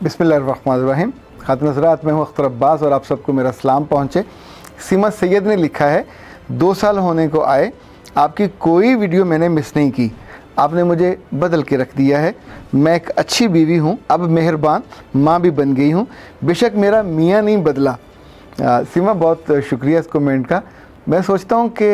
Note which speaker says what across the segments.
Speaker 1: बिस्मिल्लाहिर्रहमानिर्रहीम। खातिन हज़रात, मैं हूँ अख्तर अब्बास और आप सबको मेरा सलाम पहुँचे। सीमा सैयद ने लिखा है, 2 साल होने को आए, आपकी कोई वीडियो मैंने मिस नहीं की। आपने मुझे बदल के रख दिया है। मैं एक अच्छी बीवी हूँ, अब मेहरबान माँ भी बन गई हूँ, बेशक मेरा मियाँ नहीं बदला। सीमा, बहुत शुक्रिया इस कमेंट का। मैं सोचता हूँ कि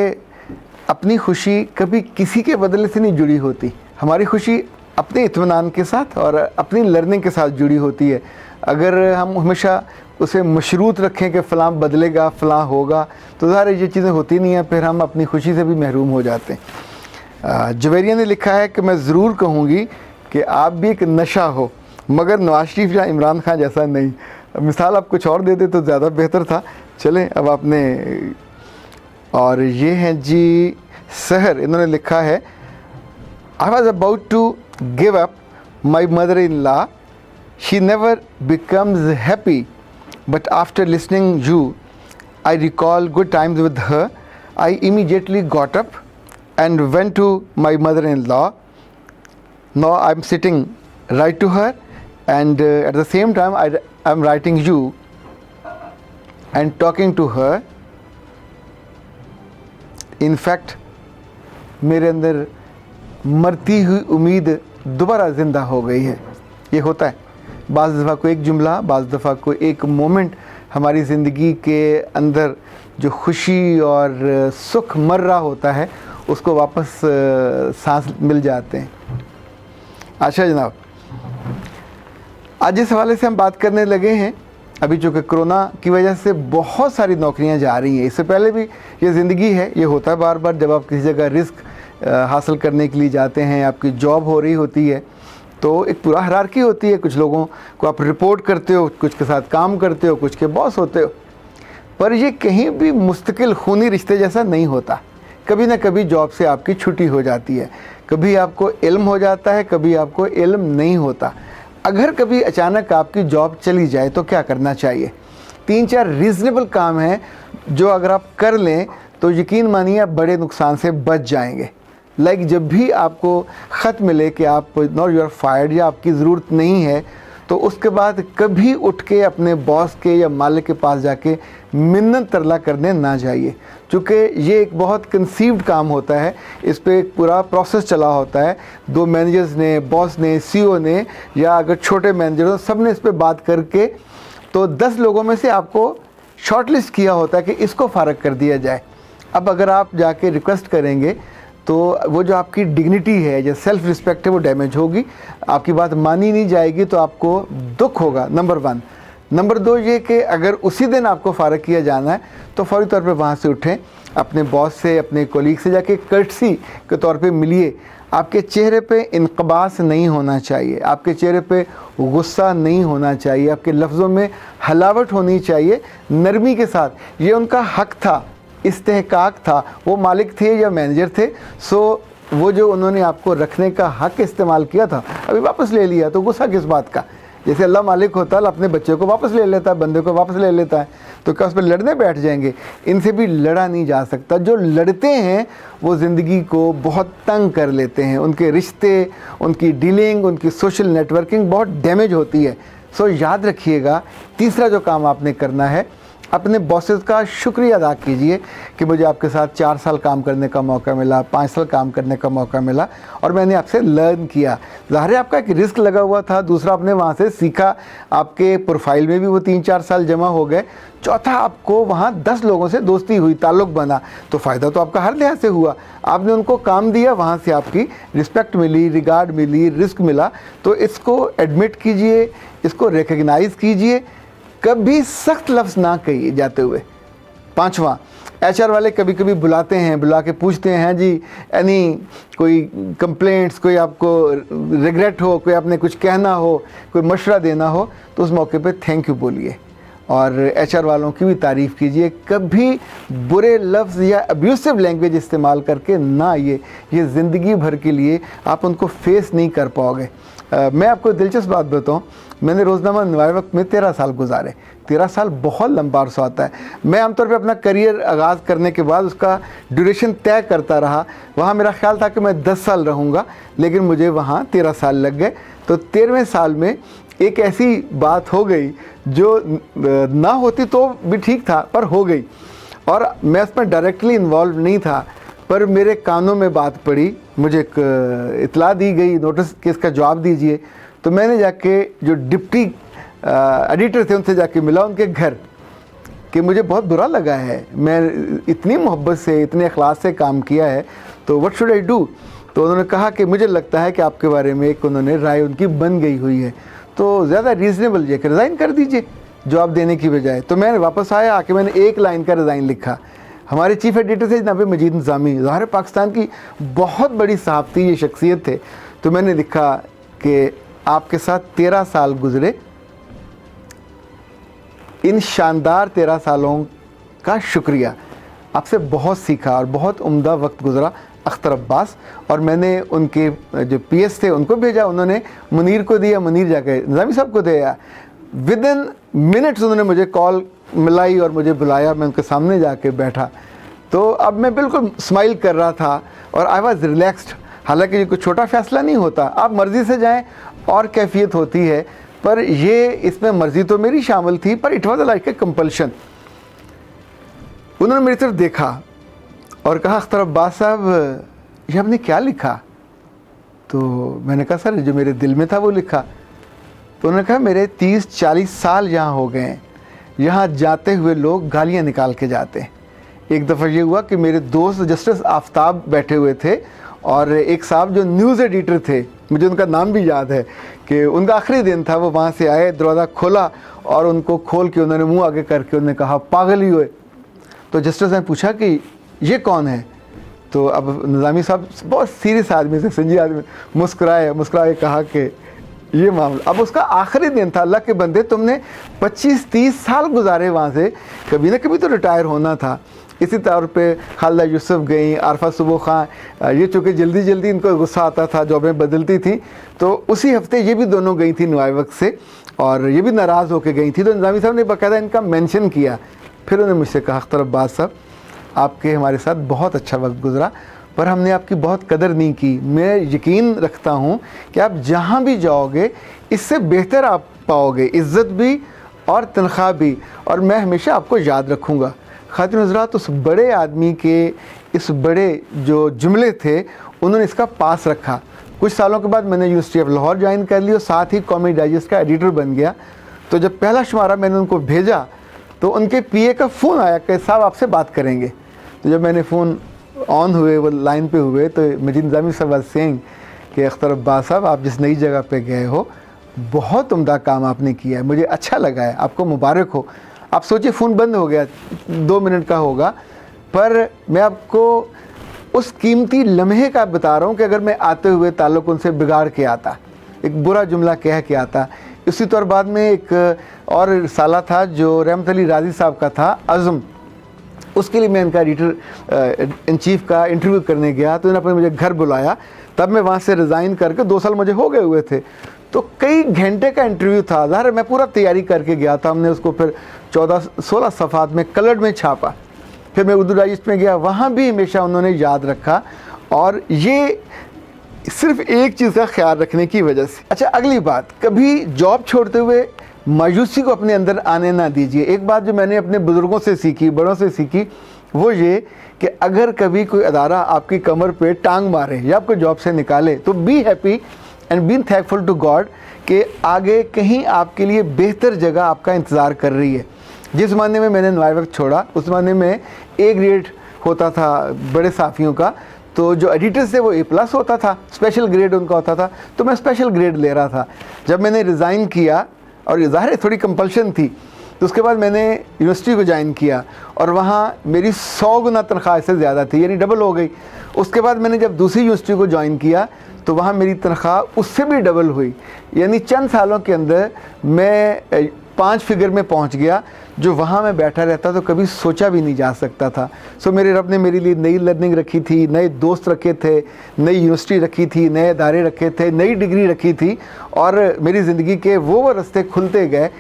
Speaker 1: अपनी खुशी कभी किसी के बदले से नहीं जुड़ी होती। हमारी खुशी अपने इत्मीनान के साथ और अपनी लर्निंग के साथ जुड़ी होती है। अगर हम हमेशा उसे मशरूत रखें कि फ़लाँ बदलेगा, फ़लाँ होगा, तो ज़ाहिर ये चीज़ें होती नहीं हैं, फिर हम अपनी खुशी से भी महरूम हो जाते हैं। जवेरिया ने लिखा है कि मैं ज़रूर कहूँगी कि आप भी एक नशा हो, मगर नवाज शरीफ या इमरान खान जैसा नहीं। मिसाल आप कुछ और दे दे तो ज़्यादा बेहतर था। चलें, अब आपने। और ये हैं जी सहर, इन्होंने लिखा है, I was about to give up my mother-in-law. She never becomes happy, but after listening you, I recall good times with her. I immediately got up and went to my mother-in-law. Now I'm sitting right to her, and at the same time I'm writing you and talking to her. In fact, मेरे अंदर मरती हुई उम्मीद दोबारा ज़िंदा हो गई है। ये होता है, बाज़ दफ़ा को एक जुमला, बाज़ दफ़ा को एक मोमेंट हमारी ज़िंदगी के अंदर जो खुशी और सुख मर रहा होता है, उसको वापस सांस मिल जाते हैं। अच्छा जनाब, आज इस हवाले से हम बात करने लगे हैं। अभी चूँकि कोरोना की वजह से बहुत सारी नौकरियां जा रही हैं। इससे पहले भी ये ज़िंदगी है, ये होता है बार बार। जब आप किसी जगह रिस्क हासिल करने के लिए जाते हैं, आपकी जॉब हो रही होती है, तो एक पूरा हायरार्की होती है। कुछ लोगों को आप रिपोर्ट करते हो, कुछ के साथ काम करते हो, कुछ के बॉस होते हो। पर ये कहीं भी मुस्तकिल खूनी रिश्ते जैसा नहीं होता। कभी ना कभी जॉब से आपकी छुट्टी हो जाती है, कभी आपको इल्म हो जाता है, कभी आपको इल्म नहीं होता। अगर कभी अचानक आपकी जॉब चली जाए तो क्या करना चाहिए? 3-4 रीज़नेबल काम हैं जो अगर आप कर लें तो यकीन मानिए आप बड़े नुकसान से बच जाएंगे। लाइक जब भी आपको ख़त मिले कि आप नॉट यू आर फायर्ड या आपकी ज़रूरत नहीं है, तो उसके बाद कभी उठ के अपने बॉस के या मालिक के पास जाके मिन्नत तरला करने ना जाइए, क्योंकि ये एक बहुत कंसीव्ड काम होता है। इस पे एक पूरा प्रोसेस चला होता है। 2 मैनेजर्स ने, बॉस ने, सीईओ ने, या अगर छोटे मैनेजर हो, सब ने इस पे बात करके तो 10 लोगों में से आपको शॉर्टलिस्ट किया होता है कि इसको फ़ारग कर दिया जाए। अब अगर आप जाके रिक्वेस्ट करेंगे तो वो जो आपकी डिग्निटी है, जो सेल्फ़ रिस्पेक्ट है, वो डैमेज होगी। आपकी बात मानी नहीं जाएगी तो आपको दुख होगा, नंबर 1। नंबर 2 ये कि अगर उसी दिन आपको फ़ारग किया जाना है तो फ़ौरी तौर पे वहाँ से उठें, अपने बॉस से, अपने कोलीग से जाके कर्टसी के तौर पे मिलिए। आपके चेहरे पे इनकबास नहीं होना चाहिए, आपके चेहरे पे गुस्सा नहीं होना चाहिए, आपके लफ्ज़ों में हलावट होनी चाहिए, नरमी के साथ। ये उनका हक़ था, इस्तेहकाक था। वो मालिक थे या मैनेजर थे, सो वो जो उन्होंने आपको रखने का हक़ इस्तेमाल किया था, अभी वापस ले लिया, तो गुस्सा किस बात का? जैसे अल्लाह मालिक होता है, अपने बच्चे को वापस ले लेता है, बंदे को वापस ले लेता है, तो क्या उस पर लड़ने बैठ जाएंगे? इनसे भी लड़ा नहीं जा सकता। जो लड़ते हैं वो ज़िंदगी को बहुत तंग कर लेते हैं। उनके रिश्ते, उनकी डीलिंग, उनकी सोशल नेटवर्किंग बहुत डैमेज होती है। सो याद रखिएगा, तीसरा जो काम आपने करना है, अपने बॉसेस का शुक्रिया अदा कीजिए कि मुझे आपके साथ 4 साल काम करने का मौका मिला, 5 साल काम करने का मौका मिला और मैंने आपसे लर्न किया। ज़ाहिर है आपका एक रिस्क लगा हुआ था। दूसरा, आपने वहाँ से सीखा, आपके प्रोफाइल में भी वो 3-4 साल जमा हो गए। चौथा, आपको वहाँ 10 लोगों से दोस्ती हुई, ताल्लुक़ बना, तो फ़ायदा तो आपका हर लिहाज से हुआ। आपने उनको काम दिया, वहाँ से आपकी रिस्पेक्ट मिली, रिगार्ड मिली, रिस्क मिला। तो इसको एडमिट कीजिए, इसको रिकग्नाइज़ कीजिए, कभी सख्त लफ्ज़ ना कहिए जाते हुए। 5वां, HR वाले कभी कभी बुलाते हैं, बुला के पूछते हैं, जी एनी कोई कंप्लेंट्स, कोई आपको रिग्रेट हो, कोई आपने कुछ कहना हो, कोई मशवरा देना हो, तो उस मौके पे थैंक यू बोलिए और HR वालों की भी तारीफ़ कीजिए। कभी बुरे लफ्ज़ या अब्यूसिव लैंग्वेज इस्तेमाल करके ना आइए, ये ज़िंदगी भर के लिए आप उनको फेस नहीं कर पाओगे। मैं आपको दिलचस्प बात बताऊँ, मैंने रोज़नामा नवाए वक्त में 13 साल गुजारे। 13 साल बहुत लंबा अरसा होता है। मैं आमतौर पे अपना करियर आगाज़ करने के बाद उसका ड्यूरेशन तय करता रहा। वहाँ मेरा ख्याल था कि मैं 10 साल रहूँगा, लेकिन मुझे वहाँ 13 साल लग गए। تو 13वें साल में एक ऐसी बात हो गई जो ना होती तो भी ठीक था, पर हो गई, और मैं उसमें डायरेक्टली इन्वॉल्व नहीं था, पर मेरे कानों में बात पड़ी, मुझे एक इतला दी गई, नोटिस कि इसका जवाब दीजिए। तो मैंने जाके जो डिप्टी एडिटर थे उनसे जाके मिला उनके घर, कि मुझे बहुत बुरा लगा है, मैं इतनी मोहब्बत से इतने अखलास से काम किया है, तो व्हाट शुड आई डू। तो उन्होंने कहा कि मुझे लगता है कि आपके बारे में एक उन्होंने राय उनकी बन गई हुई है, तो ज़्यादा रीज़नेबल है कि रिज़ाइन कर दीजिए जवाब देने की बजाय। तो मैं वापस आया, आके मैंने एक लाइन का रिज़ाइन लिखा। हमारे चीफ़ एडिटर थे जनाब मजीद निज़ामी, ज़ाहिर पाकिस्तान की बहुत बड़ी सहाफ़ती ये शख्सियत थे। तो मैंने लिखा कि आपके साथ 13 साल गुज़रे, इन शानदार 13 सालों का शुक्रिया, आपसे बहुत सीखा और बहुत उम्दा वक्त गुज़रा अख्तर अब्बास। और मैंने उनके जो पीएस थे उनको भेजा, उन्होंने मुनीर को दिया, मुनीर जाके निज़ामी साहब को दिया। विद इन मिनट्स उन्होंने मुझे कॉल मिलाई और मुझे बुलाया, मैं उनके सामने जाके बैठा। तो अब मैं बिल्कुल स्माइल कर रहा था और आई वॉज रिलैक्सड। हालांकि ये कोई छोटा फ़ैसला नहीं होता, आप मर्ज़ी से जाएँ और कैफियत होती है, पर ये इसमें मर्ज़ी तो मेरी शामिल थी, पर it was like a compulsion. उन्होंने मेरी तरफ देखा और कहा अख्तर अब्बास साहब ये आपने क्या लिखा। तो मैंने कहा सर जो मेरे दिल में था वो लिखा। तो उन्होंने कहा मेरे 30-40 साल यहाँ हो गए हैं, यहाँ जाते हुए लोग गालियाँ निकाल के जाते हैं। एक दफ़ा ये हुआ कि मेरे दोस्त जस्टिस आफ्ताब बैठे हुए थे और एक साहब जो न्यूज़ एडिटर थे, मुझे उनका नाम भी याद है, कि उनका आखिरी दिन था, वो वहाँ से आए, दरवाज़ा खोला और उनको खोल के उन्होंने मुंह आगे करके उन्होंने कहा पागल ही हुए। तो जस्टिस ने पूछा कि ये कौन है। तो अब निज़ामी साहब बहुत सीरियस आदमी से, संजीद आदमी, मुस्कुराए कहा कि ये मामला। अब उसका आखिरी दिन था, अल्लाह के बंदे तुमने 25-30 साल गुजारे वहाँ से, कभी ना कभी तो रिटायर होना था। इसी तौर पे खालिदा यूसुफ गई, आरफा सुबो खां, ये चूँकि जल्दी जल्दी इनको गुस्सा आता था, जॉबें बदलती थी, तो उसी हफ्ते ये भी दोनों गई थी नुआई वक्त से और ये भी नाराज़ होकर गई थी। तो निज़ामी साहब ने बाकायदा इनका मेंशन किया। फिर उन्होंने मुझसे कहा अख्तर अब्बास साहब आपके हमारे साथ बहुत अच्छा वक्त गुजरा, पर हमने आपकी बहुत कदर नहीं की। मैं यकीन रखता हूँ कि आप जहाँ भी जाओगे इससे बेहतर आप पाओगे, इज़्ज़त भी और तनख्वाह भी, और मैं हमेशा आपको याद रखूँगा। खातिन हज़रात, उस बड़े आदमी के इस बड़े जो जुमले थे उन्होंने इसका पास रखा। कुछ सालों के बाद मैंने यूनिवर्सिटी ऑफ लाहौर ज्वाइन कर ली और साथ ही कौमी डाइजेस्ट का एडिटर बन गया। तो जब पहला शुमारा मैंने उनको भेजा तो उनके पीए का फ़ोन आया कि साहब आपसे बात करेंगे। तो जब मैंने फ़ोन ऑन हुए, वो लाइन पे हुए, तो मजीद निज़ामी साहब वाज सेइंग कि अख्तर अब्बास साहब आप जिस नई जगह पे गए हो बहुत उम्दा काम आपने किया है, मुझे अच्छा लगा है, आपको मुबारक हो। आप सोचिए फ़ोन बंद हो गया, 2 मिनट का होगा, पर मैं आपको उस कीमती लम्हे का बता रहा हूँ कि अगर मैं आते हुए ताल्लुक़ उनसे बिगाड़ के आता, एक बुरा जुमला कह के आता। इसी तौर बाद में एक और साला था जो रहमत अली राजी साहब का था, अज़म, उसके लिए मैं इनका एडिटर इन चीफ का इंटरव्यू करने गया। तो इन्होंने मुझे घर बुलाया, तब मैं वहाँ से रिज़ाइन करके 2 साल मुझे हो गए हुए थे। तो कई घंटे का इंटरव्यू था, ज़ाहिर मैं पूरा तैयारी करके गया था। हमने उसको फिर 14-16 सफ़ात में कलर्ड में छापा। फिर मैं उर्दू डाइजेस्ट में गया, वहाँ भी हमेशा उन्होंने याद रखा, और ये सिर्फ एक चीज़ का ख्याल रखने की वजह से। अच्छा, अगली बात, कभी जॉब छोड़ते हुए मायूसी को अपने अंदर आने ना दीजिए। एक बात जो मैंने अपने बुज़ुर्गों से सीखी, बड़ों से सीखी, वो ये कि अगर कभी कोई अदारा आपकी कमर पे टांग मारे या आपको जॉब से निकाले तो be happy and be thankful to God कि आगे कहीं आपके लिए बेहतर जगह आपका इंतज़ार कर रही है। जिस ज़माने में मैंने नुआई वक्त छोड़ा उस ज़माने में A ग्रेड होता था बड़े साफ़ियों का, तो जो एडिटर्स थे वो A+ होता था, स्पेशल ग्रेड उनका होता था, तो मैं स्पेशल ग्रेड ले रहा था। जब मैंने रिज़ाइन किया, और ये ज़ाहिर है थोड़ी कंपल्शन थी, तो उसके बाद मैंने यूनिवर्सिटी को ज्वाइन किया और वहाँ मेरी 100 गुना तनख्वाह से ज़्यादा थी, यानी डबल हो गई। उसके बाद मैंने जब दूसरी यूनिवर्सिटी को ज्वाइन किया तो वहाँ मेरी तनख्वाह उससे भी डबल हुई, यानी चंद सालों के अंदर मैं 5 फिगर में पहुँच गया, जो वहाँ मैं बैठा रहता तो कभी सोचा भी नहीं जा सकता था। सो मेरे रब ने मेरे लिए नई लर्निंग रखी थी, नए दोस्त रखे थे, नई यूनिवर्सिटी रखी थी, नए अदारे रखे थे, नई डिग्री रखी थी, और मेरी ज़िंदगी के वो रास्ते खुलते गए।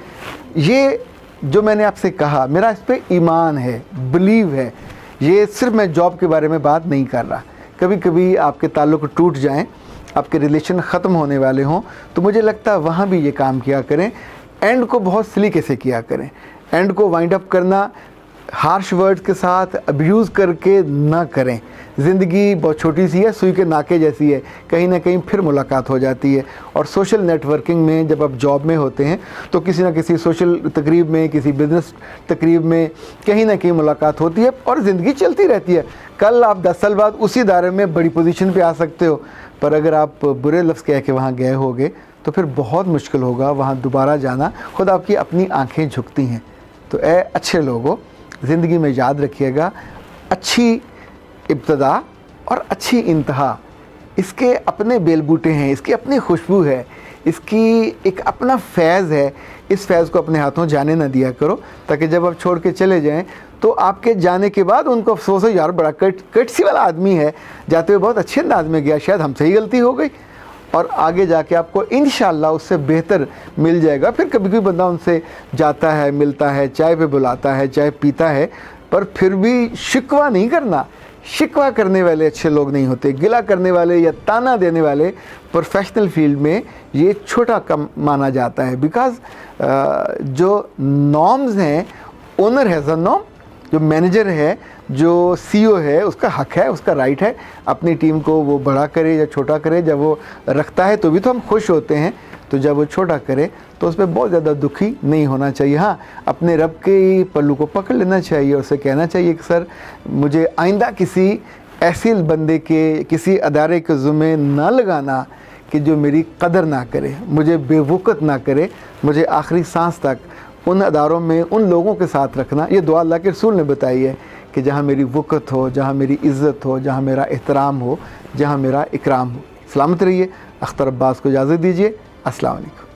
Speaker 1: ये जो मैंने आपसे कहा, मेरा इस पर ईमान है, बिलीव है। ये सिर्फ मैं जॉब के बारे में बात नहीं कर रहा। कभी कभी आपके ताल्लुक़ टूट जाएँ, آپ کے ریلیشن ختم ہونے والے ہوں تو مجھے لگتا ہے وہاں بھی یہ کام کیا کریں. اینڈ کو بہت سلیقے سے کیا کریں. اینڈ کو وائنڈ اپ کرنا ہارش ورڈ کے ساتھ ابیوز کر کے نہ کریں. زندگی بہت چھوٹی سی ہے, سوئی کے ناکے جیسی ہے, کہیں نہ کہیں پھر ملاقات ہو جاتی ہے. اور سوشل نیٹ ورکنگ میں جب آپ جاب میں ہوتے ہیں تو کسی نہ کسی سوشل تقریب میں, کسی بزنس تقریب میں کہیں نہ کہیں ملاقات ہوتی ہے اور زندگی چلتی رہتی ہے. کل آپ 10 سال بعد اسی ادارے میں بڑی پوزیشن پہ آ سکتے ہو, پر اگر آپ برے لفظ کہہ کے وہاں گئے ہوگے تو پھر بہت مشکل ہوگا وہاں دوبارہ جانا. خود آپ کی اپنی آنکھیں جھکتی ہیں. تو اے اچھے لوگوں, زندگی میں یاد رکھیے گا, اچھی ابتدا اور اچھی انتہا اس کے اپنے بیل بوٹے ہیں, اس کی اپنی خوشبو ہے, اس کی ایک اپنا فیض ہے. اس فیض کو اپنے ہاتھوں جانے نہ دیا کرو, تاکہ جب آپ چھوڑ کے چلے جائیں تو آپ کے جانے کے بعد ان کو افسوس ہو, یار بڑا کٹسی والا آدمی ہے, جاتے ہوئے بہت اچھے انداز میں گیا, شاید ہم سے ہی غلطی ہو گئی. اور آگے جا کے آپ کو انشاءاللہ اس سے بہتر مل جائے گا. پھر کبھی کوئی بندہ ان سے جاتا ہے, ملتا ہے, چائے پہ بلاتا ہے, چائے پیتا ہے, پر پھر بھی شکوہ نہیں کرنا. شکوہ کرنے والے اچھے لوگ نہیں ہوتے. گلہ کرنے والے یا تانا دینے والے پروفیشنل فیلڈ میں یہ چھوٹا کم مانا جاتا ہے. بیکاز جو نارمز ہیں, اونر ہیز اے نارم, جو مینیجر ہے, جو سی او ہے, اس کا حق ہے, اس کا رائٹ ہے اپنی ٹیم کو وہ بڑا کرے یا چھوٹا کرے. جب وہ رکھتا ہے تو بھی تو ہم خوش ہوتے ہیں, تو جب وہ چھوٹا کرے تو اس پہ بہت زیادہ دکھی نہیں ہونا چاہیے. ہاں, اپنے رب کے پلو کو پکڑ لینا چاہیے اور اسے کہنا چاہیے کہ سر مجھے آئندہ کسی ایسے بندے کے, کسی ادارے کے ذمہ نہ لگانا کہ جو میری قدر نہ کرے, مجھے بے وقت نہ کرے, مجھے آخری سانس تک ان اداروں میں ان لوگوں کے ساتھ رکھنا. یہ دعا اللہ کے رسول نے بتائی ہے کہ جہاں میری وقت ہو, جہاں میری عزت ہو, جہاں میرا احترام ہو, جہاں میرا اکرام ہو. سلامت رہیے. اختر عباس کو اجازت دیجیے. السلام علیکم.